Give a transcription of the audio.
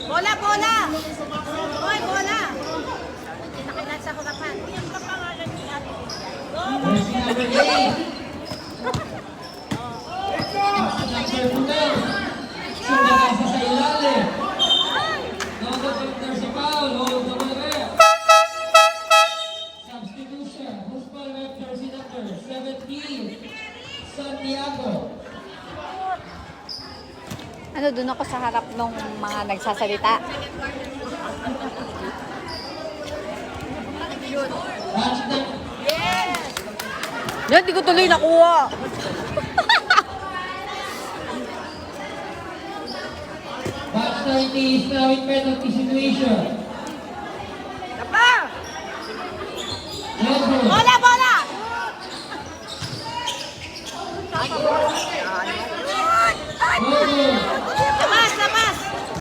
Bola, bola! Hoy, bola! Hindi na kailan sa hurapan. Yan pa pangalan ni Ate. Jersey number 8. Sumagasa sa ilalim. No good there's a foul. Hold the ball there. Substitution. Who's ball rep jersey number 17? Santiago. Ano, doon ako sa harap ng mga nagsasalita. Match na. Yan, di ko tuloy nakuha. Match 90 is now in penalty situation. Tapa! Red Bull. Bola, bola! Red Bull.